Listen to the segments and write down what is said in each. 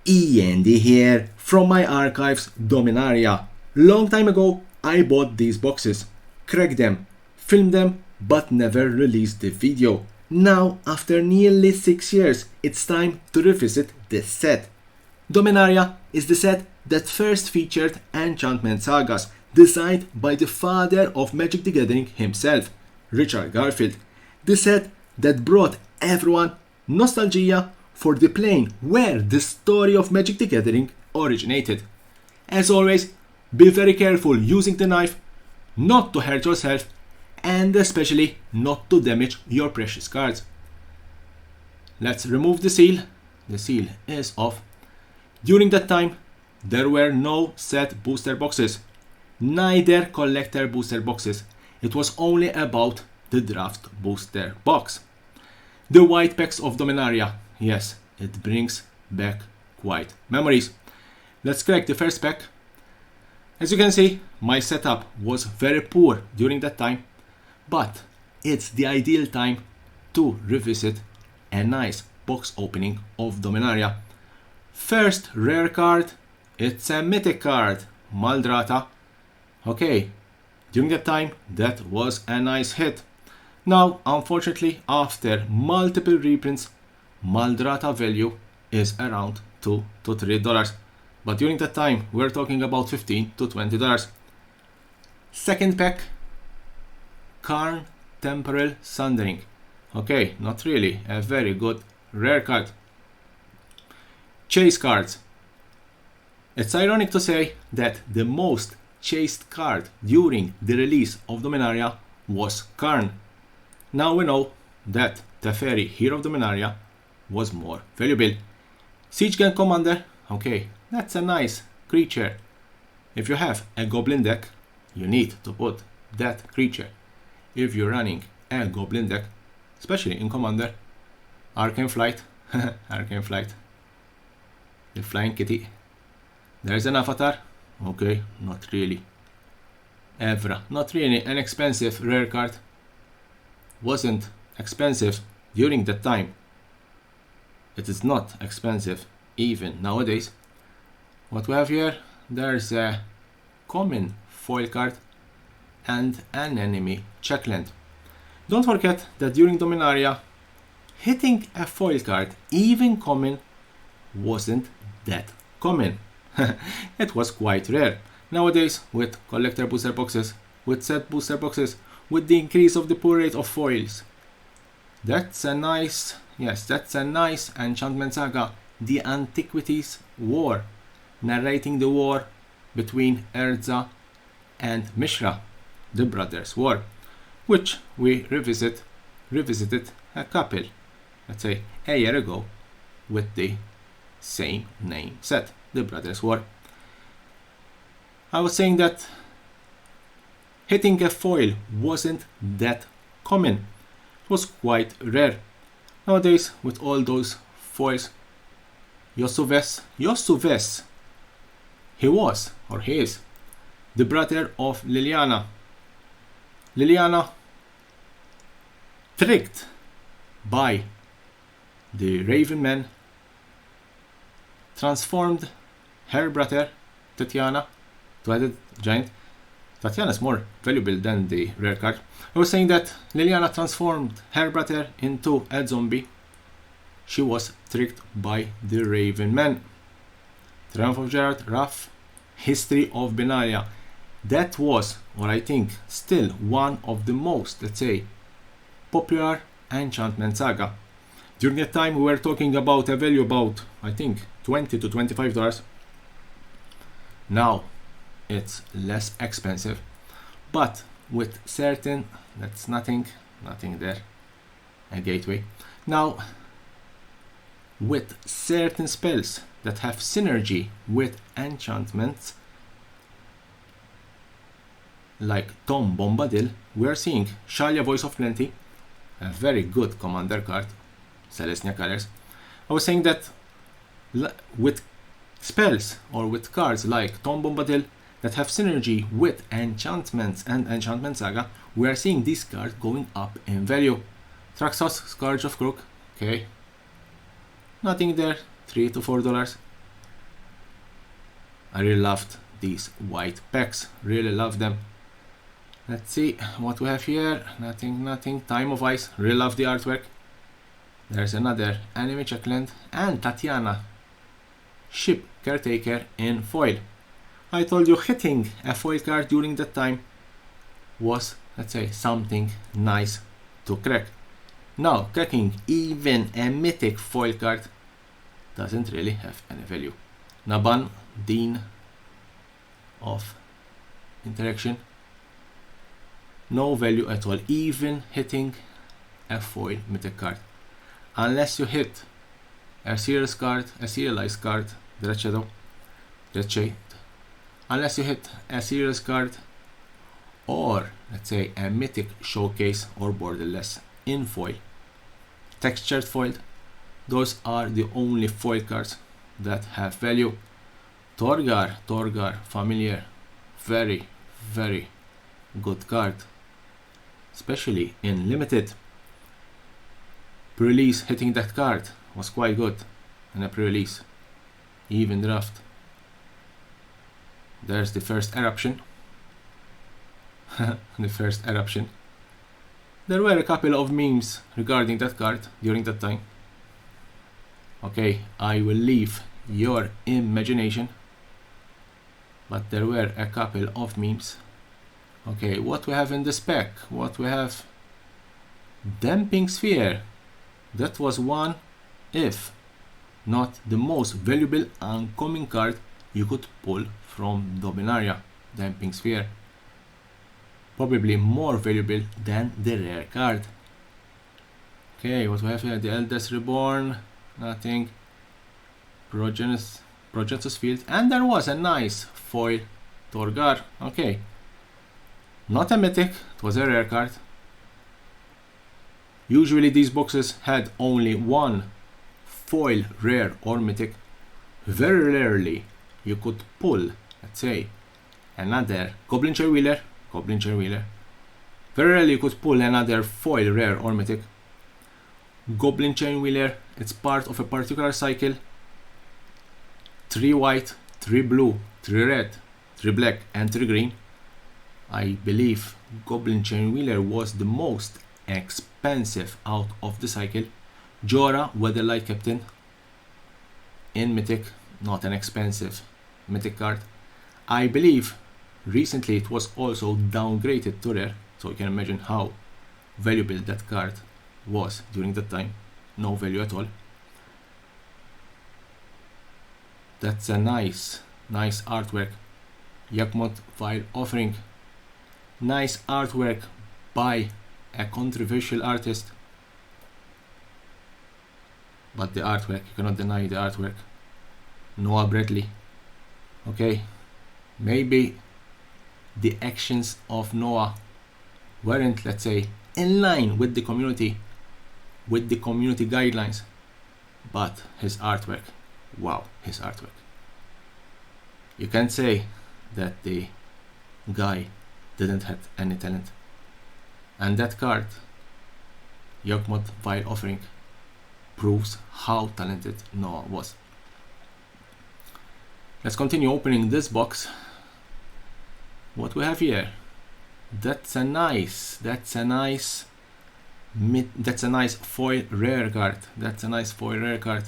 E.N.D here from my archives Dominaria. Long time ago I bought these boxes, cracked them, filmed them, but never released the video. Now after nearly 6 years it's time to revisit this set. Dominaria is the set that first featured enchantment sagas designed by the father of Magic the Gathering himself, Richard Garfield. The set that brought everyone nostalgia for the plane where the story of Magic the Gathering originated. As always, be very careful using the knife, not to hurt yourself, and especially not to damage your precious cards. Let's remove the seal. The seal is off. During that time, there were no set booster boxes, neither collector booster boxes. It was only about the draft booster box. The white packs of Dominaria. Yes, it brings back quite memories. Let's crack the first pack. As you can see, my setup was very poor during that time, but it's the ideal time to revisit a nice box opening of Dominaria. First rare card, it's a mythic card, Maldrata. Okay, during that time that was a nice hit. Now, unfortunately, after multiple reprints, Maldrata value is around $2 to $3, but during that time we're talking about $15 to $20. Second pack, Karn Temporal Sundering. Okay, not really a very good rare card. Chase cards. It's ironic to say that the most chased card during the release of Dominaria was Karn. Now we know that Teferi, Hero of Dominaria, was more valuable. Siege Gang Commander, okay, that's a nice creature. If you have a Goblin deck, you need to put that creature. If you're running a Goblin deck, especially in Commander, Arcane Flight, Arcane Flight, the Flying Kitty. There's an Avatar, okay, not really. Evra, not really an expensive rare card. Wasn't expensive during that time. It is not expensive even nowadays. What we have here, there's a common foil card and an enemy checkland. Don't forget that during Dominaria, hitting a foil card, even common, wasn't that common. It was quite rare. Nowadays, with collector booster boxes, with set booster boxes, with the increase of the pull rate of foils, that's a nice enchantment saga, the Antiquities War, narrating the war between Erza and Mishra, the Brothers' War, which we revisited a couple, let's say a year ago, with the same name set, the Brothers' War. I was saying that hitting a foil wasn't that common. It was quite rare. Nowadays, with all those foils, Yosuves, he is, the brother of Liliana. Liliana, tricked by the Raven Man, transformed her brother, Tatiana, two-headed giant. Tatiana is more valuable than the rare card. I was saying that Liliana transformed her brother into a zombie. She was tricked by the Raven Man. Triumph of Gerard, Wrath, History of Benaria. That was, or I think, still one of the most, let's say, popular enchantment saga. During that time we were talking about a value about, I think, $20 to $25. Now it's less expensive, but with certain, that's nothing there, a gateway. Now, with certain spells that have synergy with enchantments, like Tom Bombadil, we are seeing Shalia, Voice of Plenty, a very good commander card, Celestia Colors. I was saying that with spells or with cards like Tom Bombadil that have synergy with enchantments and enchantment saga, we are seeing this card going up in value. Traxos, Scourge of Crook, okay, nothing there, $3 to $4. I really loved these white packs, really love them. Let's see what we have here. Nothing. Time of Ice, really love the artwork. There's another anime checkland and Tatiana, ship caretaker in foil. I told you hitting a foil card during that time was, let's say, something nice to crack. Now, cracking even a mythic foil card doesn't really have any value. Naban, Dean of Interaction, no value at all, even hitting a foil mythic card. Unless you hit a serialized card, Dread Shadow, Dread Shade. Unless you hit a serialized card or, let's say, a mythic showcase or borderless in foil, textured foil, those are the only foil cards that have value. Torgar, familiar, very, very good card, especially in limited. Pre-release hitting that card was quite good in a pre-release, even draft. There's the first eruption. The first eruption. There were a couple of memes regarding that card during that time. Okay, I will leave your imagination, but there were a couple of memes. Okay, what we have in this pack? What we have? Damping Sphere. That was one, if not the most valuable uncommon card you could pull from Dominaria. Damping Sphere. Probably more valuable than the rare card. Okay, what we have here? The Eldest Reborn. Nothing. Progenitus Field. And there was a nice foil Torgar. Okay. Not a mythic, it was a rare card. Usually these boxes had only one foil rare or mythic. Very rarely you could pull, let's say, another Goblin Chair Wheeler. Very rarely you could pull another foil rare or mythic. Goblin Chain Wheeler, it's part of a particular cycle. 3 white, 3 blue, 3 red, 3 black and 3 green. I believe Goblin Chain Wheeler was the most expensive out of the cycle. Jorah, Weatherlight Captain in mythic, not an expensive mythic card. I believe recently it was also downgraded to rare, so you can imagine how valuable that card was during that time. No value at all. That's a nice artwork. Yakmot File Offering. Nice artwork by a controversial artist. But the artwork, you cannot deny the artwork. Noah Bradley. Okay, maybe the actions of Noah weren't, let's say, in line with the community guidelines, but his artwork, wow, his artwork. You can't say that the guy didn't have any talent. And that card, Yakmot Vile Offering, proves how talented Noah was. Let's continue opening this box. What we have here? That's a nice foil rare card. That's a nice foil rare card.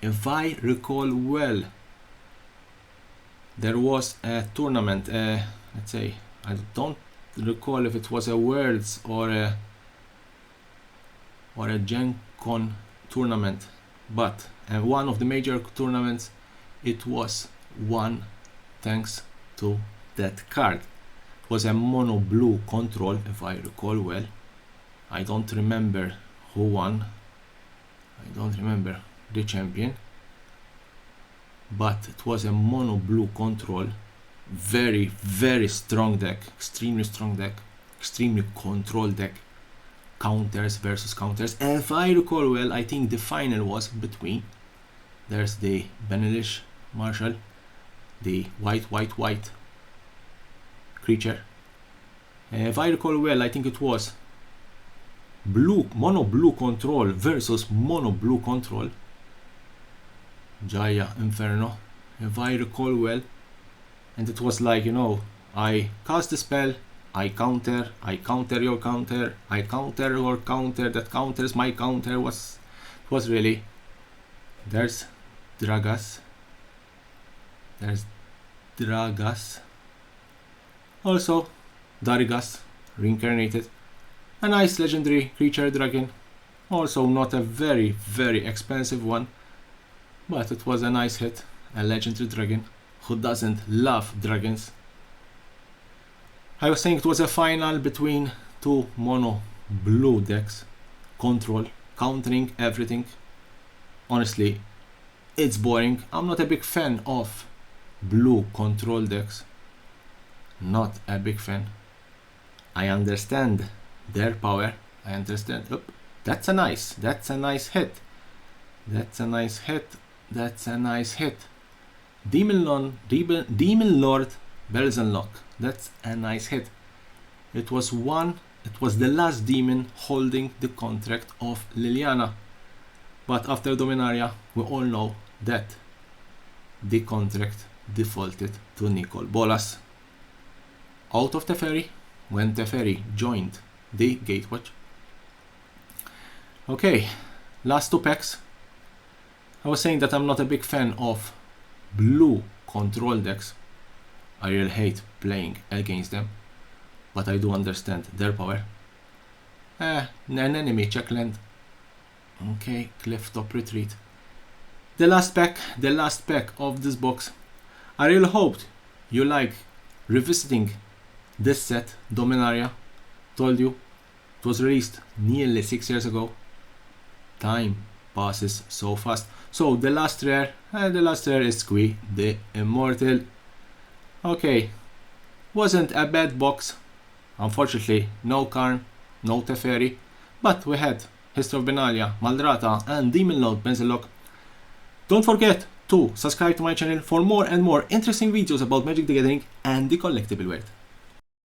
If I recall well, there was a tournament, let's say, I don't recall if it was a Worlds or a Gen Con tournament, but one of the major tournaments, it was won thanks to that card. It was a mono blue control, if I recall well. I don't remember who won. I don't remember the champion. But it was a mono blue control. Very, very strong deck. Extremely strong deck. Extremely controlled deck. Counters versus counters. If I recall well, I think the final was between. There's the Benelish Marshall. The white creature. If I recall well, I think it was mono blue control versus mono blue control. Jaya Inferno, if I recall well. And it was like, I cast the spell, I counter your counter, I counter your counter, that counters my counter. Was really, there's Dragas, also Darigas, reincarnated, a nice legendary creature dragon, also not a very, very expensive one, but it was a nice hit, a legendary dragon. Who doesn't love dragons? I was saying it was a final between two mono blue decks, control, countering everything. Honestly, it's boring. I'm not a big fan of blue control decks. Not a big fan. I understand their power. I understand. Oop, that's a nice hit. That's a nice hit. Demon Lord Belzenlock. That's a nice hit. It was the last demon holding the contract of Liliana. But after Dominaria, we all know that the contract defaulted to Nicol Bolas. Out of Teferi, when Teferi joined the Gatewatch. Okay, last two packs. I was saying that I'm not a big fan of blue control decks. I really hate playing against them, but I do understand their power. An enemy check land. Okay, Clifftop Retreat. The last pack of this box. I really hoped you like revisiting this set, Dominaria. Told you, it was released nearly 6 years ago. Time passes so fast. So the last rare is Squee, the Immortal. Okay, wasn't a bad box. Unfortunately, no Karn, no Teferi, but we had History of Benalia, Maldrata, and Demon Lord Belzenlock. Don't forget to subscribe to my channel for more and more interesting videos about Magic the Gathering and the collectible world.